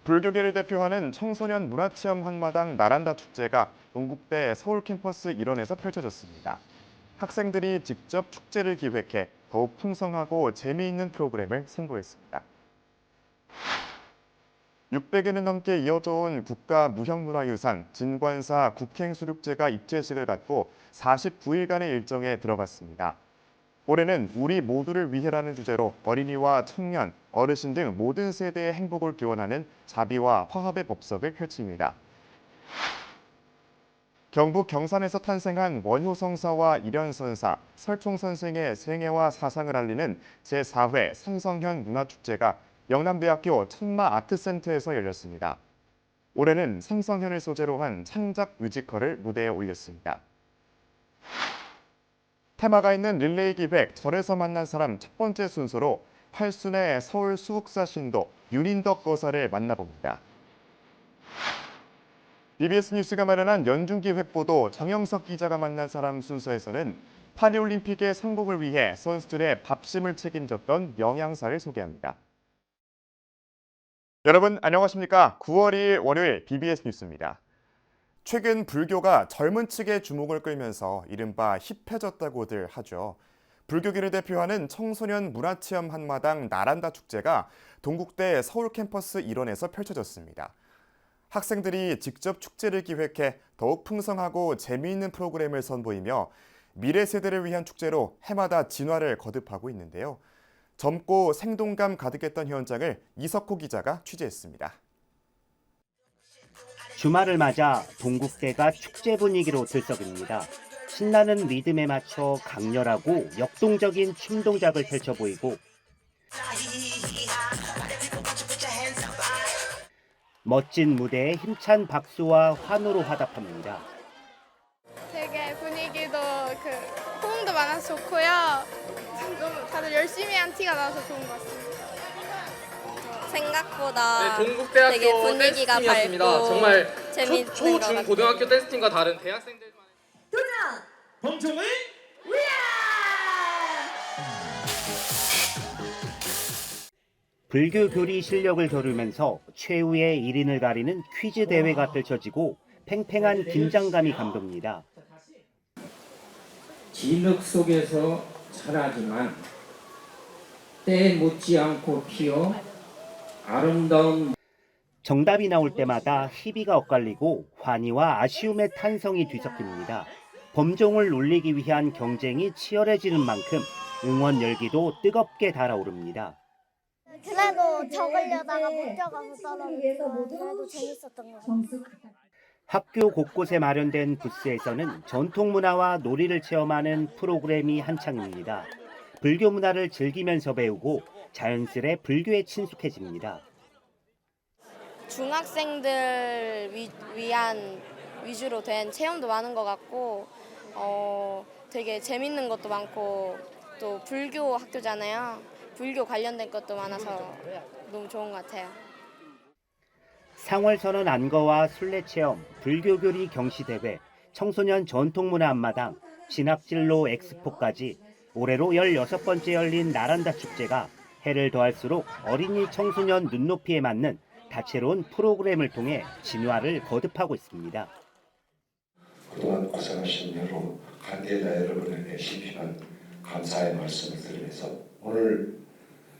불교계를 대표하는 청소년 문화체험 한마당 나란다 축제가 동국대 서울 캠퍼스 일원에서 펼쳐졌습니다. 학생들이 직접 축제를 기획해 더욱 풍성하고 재미있는 프로그램을 선보였습니다. 600여년 넘게 이어져 온 국가 무형문화유산 진관사 국행수륙제가 입제식을 갖고 49일간의 일정에 들어갔습니다. 올해는 우리 모두를 위해라는 주제로 어린이와 청년, 어르신 등 모든 세대의 행복을 기원하는 자비와 화합의 법석을 펼칩니다. 경북 경산에서 탄생한 원효성사와 일현선사, 설총선생의 생애와 사상을 알리는 제4회 상성현 문화축제가 영남대학교 창마아트센터에서 열렸습니다. 올해는 상성현을 소재로 한 창작 뮤지컬을 무대에 올렸습니다. 테마가 있는 릴레이 기획 절에서 만난 사람 첫 번째 순서로 팔순의 서울 수국사 신도 윤인덕 거사를 만나봅니다. BBS 뉴스가 마련한 연중기획보도 정영석 기자가 만난 사람 순서에서는 파리올림픽의 성공을 위해 선수들의 밥심을 책임졌던 영양사를 소개합니다. 여러분 안녕하십니까? 9월 2일 월요일 BBS 뉴스입니다. 최근 불교가 젊은 층의 주목을 끌면서 이른바 힙해졌다고들 하죠. 불교계를 대표하는 청소년 문화체험 한마당 나란다 축제가 동국대 서울 캠퍼스 일원에서 펼쳐졌습니다. 학생들이 직접 축제를 기획해 더욱 풍성하고 재미있는 프로그램을 선보이며 미래 세대를 위한 축제로 해마다 진화를 거듭하고 있는데요. 젊고 생동감 가득했던 현장을 이석호 기자가 취재했습니다. 주말을 맞아 동국대가 축제 분위기로 들썩입니다. 신나는 리듬에 맞춰 강렬하고 역동적인 춤 동작을 펼쳐 보이고 멋진 무대에 힘찬 박수와 환호로 화답합니다. 되게 분위기도 호응도 많아서 좋고요. 너무 다들 열심히 한 티가 나서 좋은 것 같습니다. 생각보다 동국대학교 되게 분위기가 댄스팀이었습니다. 밝고 정말 재밌는 것 초, 중, 같아요. 고등학교 댄스팀과 다른 대학생들만 범청을 불교 교리 실력을 겨루면서 최후의 1인을 가리는 퀴즈 대회가 펼쳐지고 팽팽한 긴장감이 감돕니다. 진흙 속에서 자라지만 때 묻지 않고 피어 아름다운 정답이 나올 때마다 희비가 엇갈리고 환희와 아쉬움의 탄성이 뒤섞입니다. 범종을 놀리기 위한 경쟁이 치열해지는 만큼 응원 열기도 뜨겁게 달아오릅니다. 그래도 적으려다가 못 적어서 떨어졌지만 그래도 재밌었던 것 같아요. 학교 곳곳에 마련된 부스에서는 전통 문화와 놀이를 체험하는 프로그램이 한창입니다. 불교 문화를 즐기면서 배우고 자연스레 불교에 친숙해집니다. 중학생들 위한 위주로 된 체험도 많은 것 같고 되게 재밌는 것도 많고 또 불교 학교잖아요. 불교 관련된 것도 많아서 너무 좋은 것 같아요. 상월선언 안거와 순례체험, 불교교리 경시대회, 청소년 전통문화 앞마당, 진학진로 엑스포까지 올해로 16번째 열린 나란다 축제가 해를 더할수록 어린이 청소년 눈높이에 맞는 다채로운 프로그램을 통해 진화를 거듭하고 있습니다. 그동안 고생하신 여러 관계자 여러분에게 심심한 감사의 말씀을 드리면서 오늘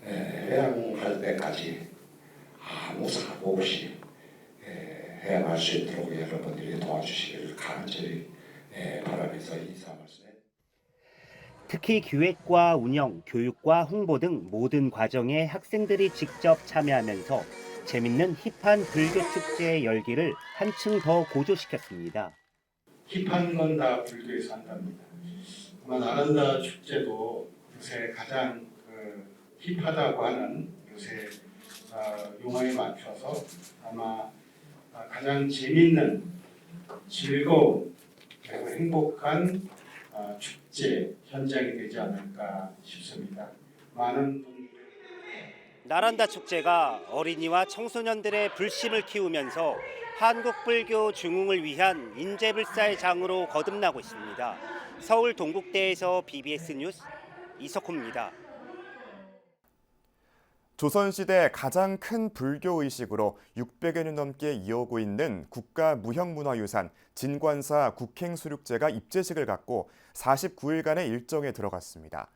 해양할 때까지 아무 사고 없이 해양할 수 있도록 여러분들이 도와주시기를 간절히 바라면서 인사 말씀에 특히 기획과 운영, 교육과 홍보 등 모든 과정에 학생들이 직접 참여하면서 재밌는 힙한 불교 축제의 열기를 한층 더 고조시켰습니다. 힙한 건 다 불교에서 한답니다. 아마 나란다 축제도 요새 가장 힙하다고 하는 요새 용어에 맞춰서 아마 가장 재밌는 즐거운 그리고 행복한 축제 현장이 되지 않을까 싶습니다. 많은 분들이 나란다 축제가 어린이와 청소년들의 불심을 키우면서 한국 불교 중흥을 위한 인재불사의 장으로 거듭나고 있습니다. 서울 동국대에서 BBS 뉴스 이석호입니다. 조선시대 가장 큰 불교 의식으로 600여 년 넘게 이어오고 있는 국가무형문화유산 진관사 국행수륙제가 입제식을 갖고 49일간의 일정에 들어갔습니다.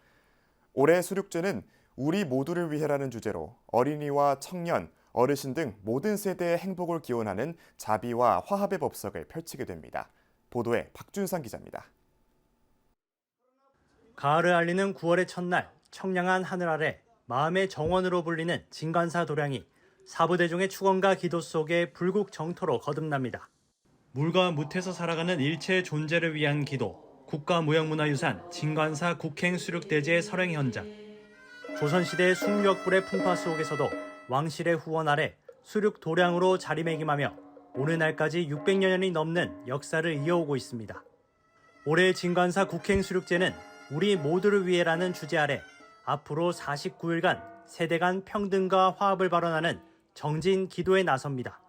올해 수륙제는 우리 모두를 위해라는 주제로 어린이와 청년, 어르신 등 모든 세대의 행복을 기원하는 자비와 화합의 법석을 펼치게 됩니다. 보도에 박준상 기자입니다. 가을을 알리는 9월의 첫날, 청량한 하늘 아래 마음의 정원으로 불리는 진관사 도량이 사부대중의 축원과 기도 속에 불국 정토로 거듭납니다. 물과 묻에서 살아가는 일체의 존재를 위한 기도, 국가무형문화유산 진관사 국행수륙대제의 설행 현장. 조선시대의 숭유역불의 풍파 속에서도 왕실의 후원 아래 수륙 도량으로 자리매김하며 오늘날까지 600여 년이 넘는 역사를 이어오고 있습니다. 올해의 진관사 국행수륙제는 우리 모두를 위해라는 주제 아래 앞으로 49일간 세대 간 평등과 화합을 발언하는 정진 기도에 나섭니다.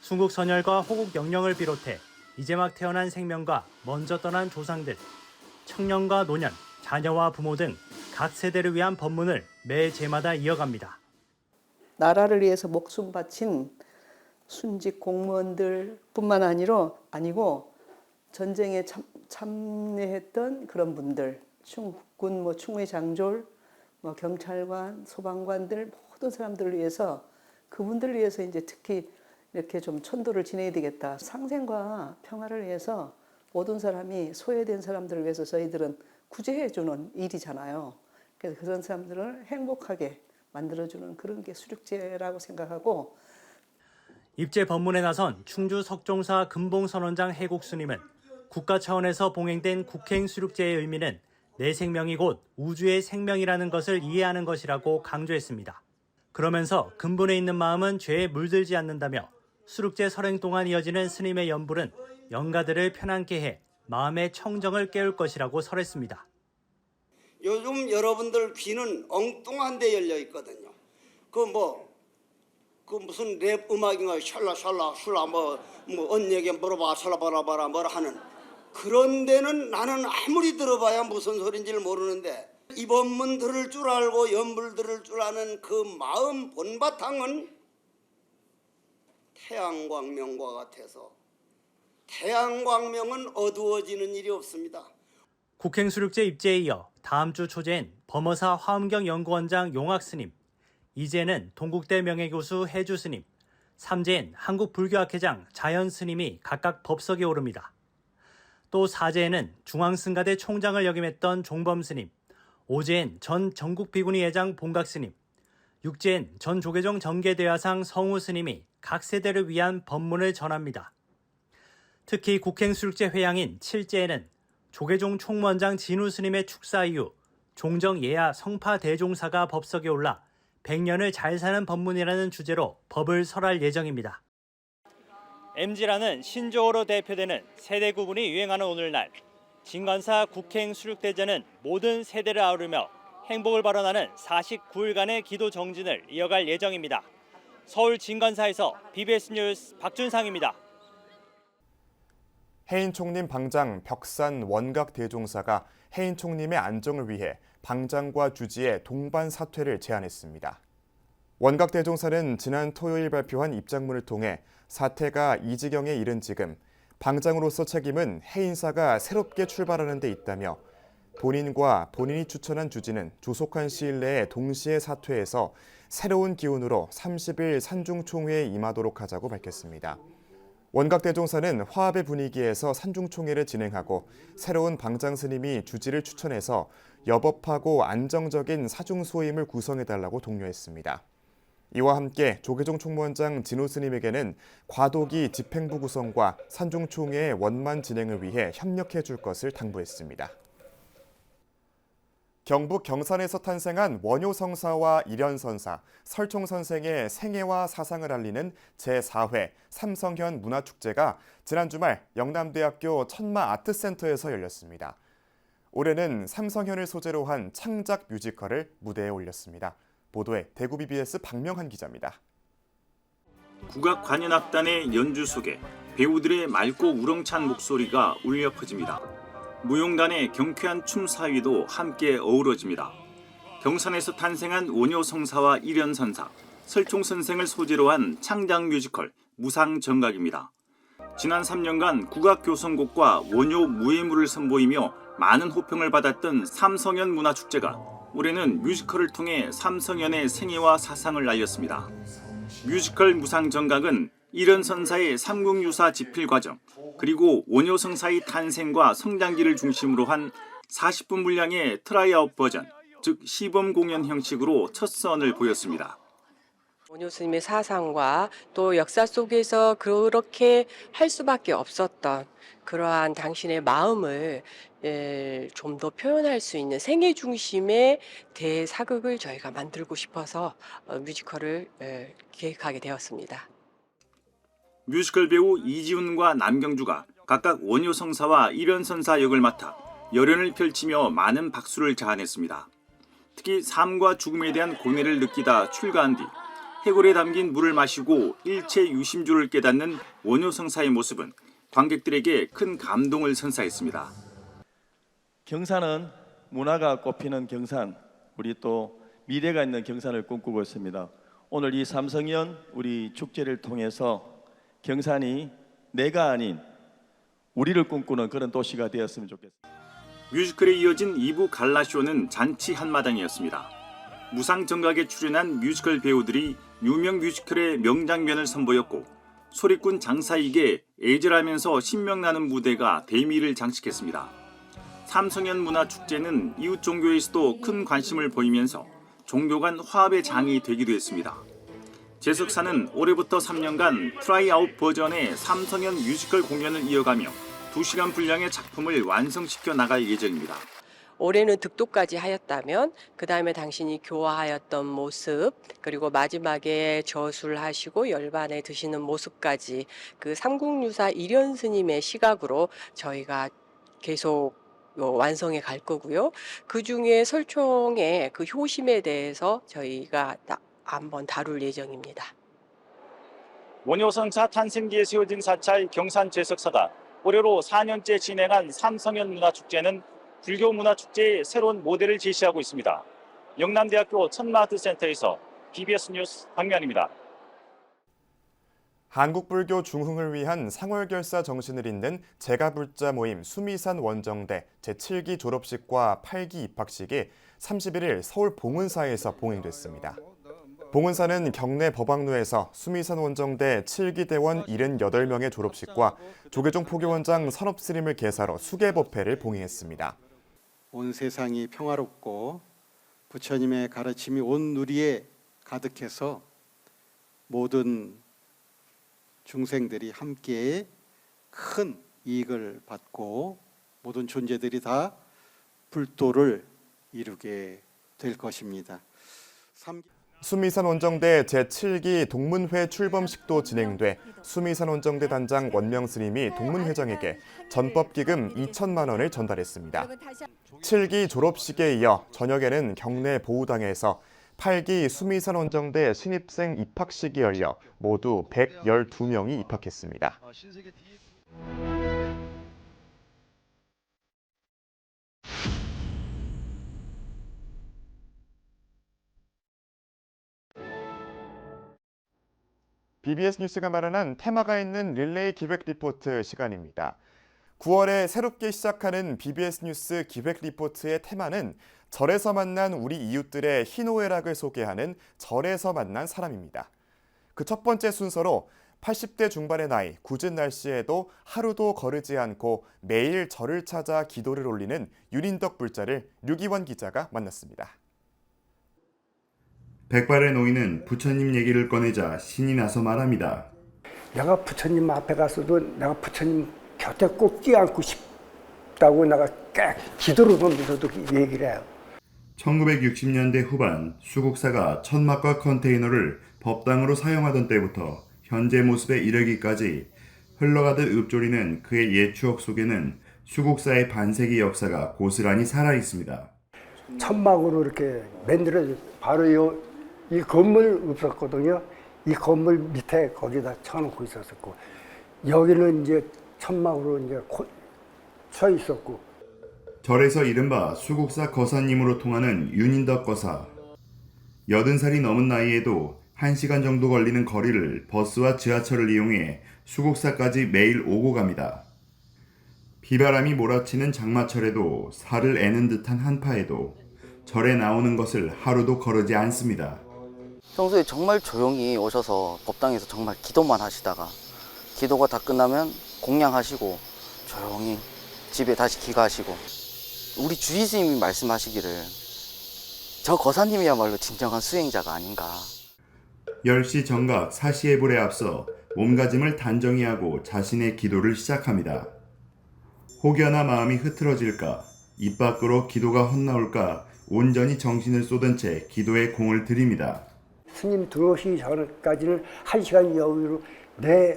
순국선열과 호국 영령을 비롯해 이제 막 태어난 생명과 먼저 떠난 조상들, 청년과 노년, 자녀와 부모 등 각 세대를 위한 법문을 매 제마다 이어갑니다. 나라를 위해서 목숨 바친 순직 공무원들 뿐만 아니고 전쟁에 참여했던 그런 분들, 충군, 충의 장졸, 경찰관, 소방관들 모든 사람들을 위해서 그분들을 위해서 이제 특히 이렇게 좀 천도를 지내야 되겠다. 상생과 평화를 위해서 모든 사람이 소외된 사람들을 위해서 저희들은 구제해 주는 일이잖아요. 그래서 그런 사람들을 행복하게 만들어주는 그런 게 수륙제라고 생각하고 입제 법문에 나선 충주 석종사 금봉선원장 해국스님은 국가 차원에서 봉행된 국행수륙제의 의미는 내 생명이 곧 우주의 생명이라는 것을 이해하는 것이라고 강조했습니다. 그러면서 근본에 있는 마음은 죄에 물들지 않는다며 수륙제 설행 동안 이어지는 스님의 연불은 영가들을 편안케 해 마음의 청정을 깨울 것이라고 설했습니다. 요즘 여러분들 귀는 엉뚱한 데 열려 있거든요. 그 무슨 랩 음악인가 샬라 언니에게 물어봐 샬라바라바라 뭐라 하는 그런 데는 나는 아무리 들어봐야 무슨 소린지를 모르는데 이 법문 들을 줄 알고 연불 들을 줄 아는 그 마음 본바탕은 태양광명과 같아서 태양광명은 어두워지는 일이 없습니다. 국행수륙제 입제에 이어 다음 주 초제엔 범어사 화엄경 연구원장 용학스님, 2제는 동국대 명예교수 해주스님, 3제엔 한국불교학회장 자연스님이 각각 법석에 오릅니다. 또 4제에는 중앙승가대 총장을 역임했던 종범스님, 5제엔 전 전국비구니 회장 봉각스님, 6제엔 전 조계종 정계대화상 성우스님이 각 세대를 위한 법문을 전합니다. 특히 국행수륙제 회양인 7제에는 조계종 총무원장 진우스님의 축사 이후 종정 예하 성파 대종사가 법석에 올라 100년을 잘 사는 법문이라는 주제로 법을 설할 예정입니다. MG라는 신조어로 대표되는 세대 구분이 유행하는 오늘날 진관사 국행수륙대제는 모든 세대를 아우르며 행복을 발언하는 49일간의 기도 정진을 이어갈 예정입니다. 서울 진관사에서 BBS 뉴스 박준상입니다. 해인 총림 방장 벽산 원각 대종사가 해인 총림의 안정을 위해 방장과 주지의 동반 사퇴를 제안했습니다. 원각 대종사는 지난 토요일 발표한 입장문을 통해 사태가 이 지경에 이른 지금 방장으로서 책임은 해인사가 새롭게 출발하는 데 있다며 본인과 본인이 추천한 주지는 조속한 시일 내에 동시에 사퇴해서 새로운 기운으로 30일 산중총회에 임하도록 하자고 밝혔습니다. 원각 대종사는 화합의 분위기에서 산중총회를 진행하고 새로운 방장 스님이 주지를 추천해서 여법하고 안정적인 사중소임을 구성해달라고 독려했습니다. 이와 함께 조계종 총무원장 진호 스님에게는 과도기 집행부 구성과 산중총회의 원만 진행을 위해 협력해 줄 것을 당부했습니다. 경북 경산에서 탄생한 원효성사와 일현선사, 설총선생의 생애와 사상을 알리는 제4회 삼성현 문화축제가 지난 주말 영남대학교 천마아트센터에서 열렸습니다. 올해는 삼성현을 소재로 한 창작 뮤지컬을 무대에 올렸습니다. 보도에 대구 BBS 박명한 기자입니다. 국악관현악단의 연주 속에 배우들의 맑고 우렁찬 목소리가 울려 퍼집니다. 무용단의 경쾌한 춤 사위도 함께 어우러집니다. 경산에서 탄생한 원효성사와 일연선사, 설총선생을 소재로 한 창작 뮤지컬 무상정각입니다. 지난 3년간 국악교성곡과 원효 무예물을 선보이며 많은 호평을 받았던 삼성연 문화축제가 올해는 뮤지컬을 통해 삼성연의 생애와 사상을 알렸습니다. 뮤지컬 무상정각은 일연선사의 삼국유사 집필 과정, 그리고 원효성사의 탄생과 성장기를 중심으로 한 40분 분량의 트라이아웃 버전, 즉 시범 공연 형식으로 첫 선을 보였습니다. 원효 스님의 사상과 또 역사 속에서 그렇게 할 수밖에 없었던 그러한 당신의 마음을 좀 더 표현할 수 있는 생애 중심의 대사극을 저희가 만들고 싶어서 뮤지컬을 기획하게 되었습니다. 뮤지컬 배우 이지훈과 남경주가 각각 원효성사와 일연선사 역을 맡아 열연을 펼치며 많은 박수를 자아냈습니다. 특히 삶과 죽음에 대한 고뇌를 느끼다 출가한 뒤 해골에 담긴 물을 마시고 일체 유심주를 깨닫는 원효성사의 모습은 관객들에게 큰 감동을 선사했습니다. 경산은 문화가 꽃피는 경산, 우리 또 미래가 있는 경산을 꿈꾸고 있습니다. 오늘 이 삼성연 우리 축제를 통해서 경산이 내가 아닌 우리를 꿈꾸는 그런 도시가 되었으면 좋겠습니다. 뮤지컬에 이어진 2부 갈라쇼는 잔치 한마당이었습니다. 무상정각에 출연한 뮤지컬 배우들이 유명 뮤지컬의 명장면을 선보였고 소리꾼 장사익의 애절하면서 신명나는 무대가 대미를 장식했습니다. 삼성연 문화축제는 이웃 종교에서도 큰 관심을 보이면서 종교 간 화합의 장이 되기도 했습니다. 제석사는 올해부터 3년간 트라이아웃 버전의 삼성연 뮤지컬 공연을 이어가며 2시간 분량의 작품을 완성시켜 나갈 예정입니다. 올해는 득도까지 하였다면 그 다음에 당신이 교화하였던 모습, 그리고 마지막에 저술 하시고 열반에 드시는 모습까지 그 삼국유사 일연 스님의 시각으로 저희가 계속 완성해 갈 거고요. 그 중에 설총의 그 효심에 대해서 저희가 한번 다룰 예정입니다. 원효성사 탄생기에 세워진 사찰 경산 제석사가 올해로 4년째 진행한 삼성연 문화축제는 불교 문화축제의 새로운 모델을 제시하고 있습니다. 영남대학교 천마아트센터에서 BBS 뉴스 박면입니다. 한국불교 중흥을 위한 상월결사 정신을 잇는 제가불자 모임 수미산 원정대 제7기 졸업식과 8기 입학식이 31일 서울 봉은사에서 봉행됐습니다. 봉은사는 경내 법왕루에서 수미산 원정대 7기 대원 78명의 졸업식과 조계종 포교원장 선업스님을 계사로 수계법회를 봉행했습니다. 온 세상이 평화롭고 부처님의 가르침이 온 누리에 가득해서 모든 중생들이 함께 큰 이익을 받고 모든 존재들이 다 불도를 이루게 될 것입니다. 수미산 원정대 제7기 동문회 출범식도 진행돼 수미산 원정대 단장 원명 스님이 동문회장에게 전법기금 2천만 원을 전달했습니다. 7기 졸업식에 이어 저녁에는 경내 보우당에서 8기 수미산 원정대 신입생 입학식이 열려 모두 112명이 입학했습니다. BBS 뉴스가 마련한 테마가 있는 릴레이 기획 리포트 시간입니다. 9월에 새롭게 시작하는 BBS 뉴스 기획 리포트의 테마는 절에서 만난 우리 이웃들의 희노애락을 소개하는 절에서 만난 사람입니다. 그 첫 번째 순서로 80대 중반의 나이, 궂은 날씨에도 하루도 거르지 않고 매일 절을 찾아 기도를 올리는 윤인덕 불자를 류기원 기자가 만났습니다. 백발의 노인은 부처님 얘기를 꺼내자 신이 나서 말합니다. 내가 부처님 앞에 가서도 내가 부처님 곁에 꼭 끼안고 싶다고 내가 기도를 하면서도 얘기를 해요. 1960년대 후반 수국사가 천막과 컨테이너를 법당으로 사용하던 때부터 현재 모습에 이르기까지 흘러가듯 읊조리는 그의 옛 추억 속에는 수국사의 반세기 역사가 고스란히 살아있습니다. 천막으로 이렇게 만들어 바로 이 건물 없었거든요. 이 건물 밑에 거기다 쳐놓고 있었고 여기는 이제 천막으로 이제 쳐 있었고. 절에서 이른바 수국사 거사님으로 통하는 윤인덕 거사. 80살이 넘은 나이에도 1시간 정도 걸리는 거리를 버스와 지하철을 이용해 수국사까지 매일 오고 갑니다. 비바람이 몰아치는 장마철에도 살을 애는 듯한 한파에도 절에 나오는 것을 하루도 거르지 않습니다. 평소에 정말 조용히 오셔서 법당에서 정말 기도만 하시다가 기도가 다 끝나면 공양하시고 조용히 집에 다시 귀가하시고, 우리 주의 스님이 말씀하시기를 저 거사님이야말로 진정한 수행자가 아닌가. 10시 정각 사시예불에 앞서 몸가짐을 단정히 하고 자신의 기도를 시작합니다. 혹여나 마음이 흐트러질까, 입 밖으로 기도가 헛나올까 온전히 정신을 쏟은 채 기도에 공을 들입니다. 스님 들어오시기 전까지는 1시간 여유로 내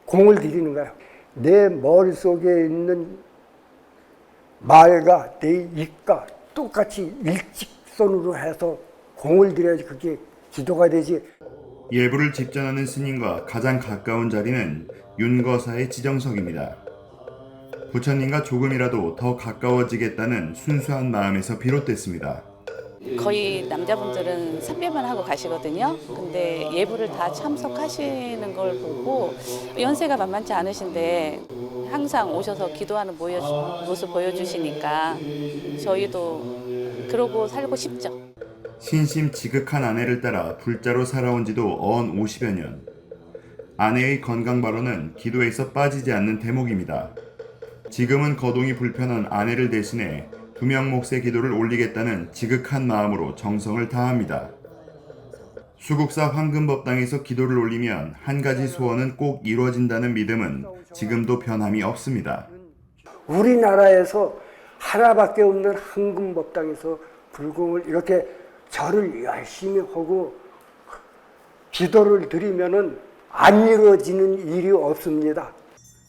공을 들이는 거야. 내 머릿속에 있는 말과 내 입과 똑같이 일직선으로 해서 공을 들여야지 그게 기도가 되지. 예불을 집전하는 스님과 가장 가까운 자리는 윤거사의 지정석입니다. 부처님과 조금이라도 더 가까워지겠다는 순수한 마음에서 비롯됐습니다. 거의 남자분들은 삽배만 하고 가시거든요. 근데 예불을 다 참석하시는 걸 보고 연세가 만만치 않으신데 항상 오셔서 기도하는 모습 보여주시니까 저희도 그러고 살고 싶죠. 신심 지극한 아내를 따라 불자로 살아온 지도 어언 50여 년. 아내의 건강 발언은 기도에서 빠지지 않는 대목입니다. 지금은 거동이 불편한 아내를 대신해 2명 몫의 기도를 올리겠다는 지극한 마음으로 정성을 다합니다. 수국사 황금법당에서 기도를 올리면 한 가지 소원은 꼭 이루어진다는 믿음은 지금도 변함이 없습니다. 우리나라에서 하나밖에 없는 황금법당에서 불공을 이렇게 절을 열심히 하고 기도를 드리면은 안 이루어지는 일이 없습니다.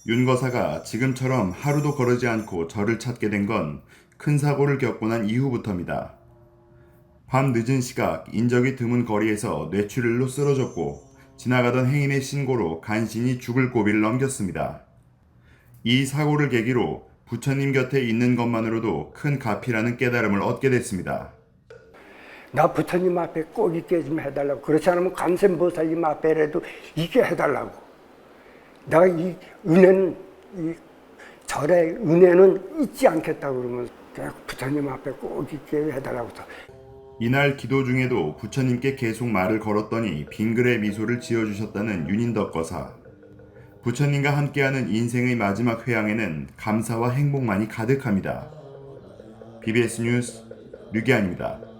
윤거사가 지금처럼 하루도 거르지 않고 절을 찾게 된 건 큰 사고를 겪고 난 이후부터입니다. 밤 늦은 시각 인적이 드문 거리에서 뇌출혈로 쓰러졌고 지나가던 행인의 신고로 간신히 죽을 고비를 넘겼습니다. 이 사고를 계기로 부처님 곁에 있는 것만으로도 큰 가피라는 깨달음을 얻게 됐습니다. 나 부처님 앞에 꼭 있게 좀 해달라고. 그렇지 않으면 관세음보살님 앞에라도 있게 해달라고. 내가 이 은혜는, 이 절의 은혜는 잊지 않겠다고 그러면 부처님 앞에 꼭 있게 해달라고. 이날 기도 중에도 부처님께 계속 말을 걸었더니 빙그레 미소를 지어주셨다는 윤인덕 거사. 부처님과 함께하는 인생의 마지막 회항에는 감사와 행복만이 가득합니다. BBS 뉴스 류기환입니다.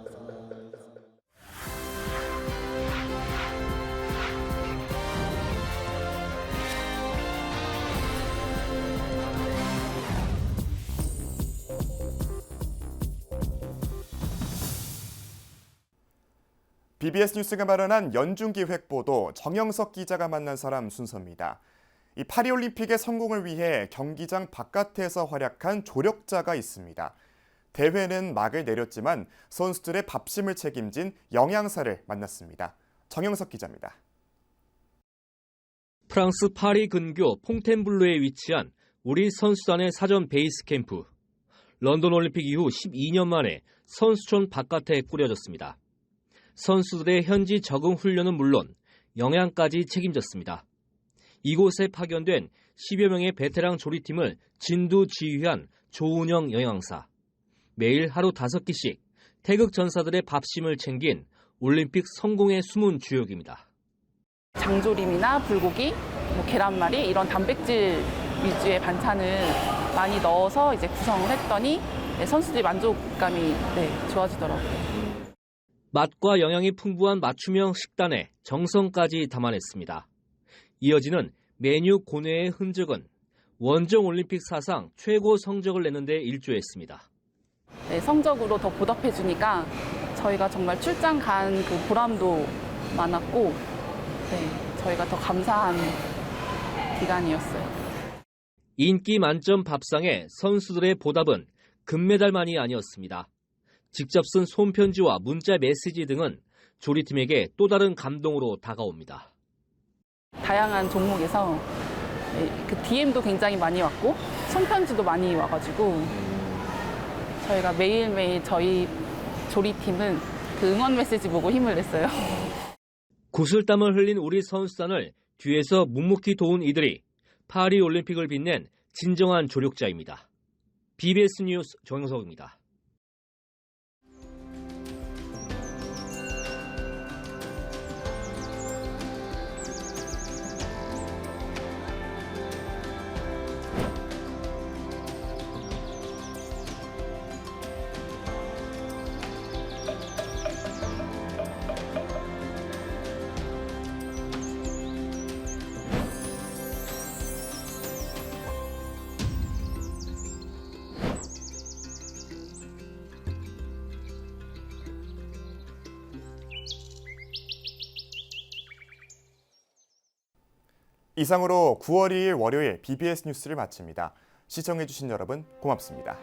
BBS 뉴스가 마련한 연중기획보도 정영석 기자가 만난 사람 순서입니다. 이 파리올림픽의 성공을 위해 경기장 바깥에서 활약한 조력자가 있습니다. 대회는 막을 내렸지만 선수들의 밥심을 책임진 영양사를 만났습니다. 정영석 기자입니다. 프랑스 파리 근교 퐁텐블로에 위치한 우리 선수단의 사전 베이스 캠프. 런던 올림픽 이후 12년 만에 선수촌 바깥에 꾸려졌습니다. 선수들의 현지 적응 훈련은 물론 영양까지 책임졌습니다. 이곳에 파견된 10여 명의 베테랑 조리팀을 진두지휘한 조은영 영양사. 매일 하루 5끼씩 태극 전사들의 밥심을 챙긴 올림픽 성공의 숨은 주역입니다. 장조림이나 불고기, 계란말이 이런 단백질 위주의 반찬을 많이 넣어서 이제 구성을 했더니 선수들이 만족감이 좋아지더라고요. 맛과 영양이 풍부한 맞춤형 식단에 정성까지 담아냈습니다. 이어지는 메뉴 고뇌의 흔적은 원정 올림픽 사상 최고 성적을 내는 데 일조했습니다. 성적으로 더 보답해주니까 저희가 정말 출장 간 그 보람도 많았고 저희가 더 감사한 기간이었어요. 인기 만점 밥상에 선수들의 보답은 금메달만이 아니었습니다. 직접 쓴 손편지와 문자 메시지 등은 조리팀에게 또 다른 감동으로 다가옵니다. 다양한 종목에서 그 DM도 굉장히 많이 왔고 손편지도 많이 와가지고 저희가 매일매일 저희 조리팀은 그 응원 메시지 보고 힘을 냈어요. 구슬땀을 흘린 우리 선수단을 뒤에서 묵묵히 도운 이들이 파리 올림픽을 빛낸 진정한 조력자입니다. BBS 뉴스 정영석입니다. 이상으로 9월 2일 월요일 BBS 뉴스를 마칩니다. 시청해주신 여러분 고맙습니다.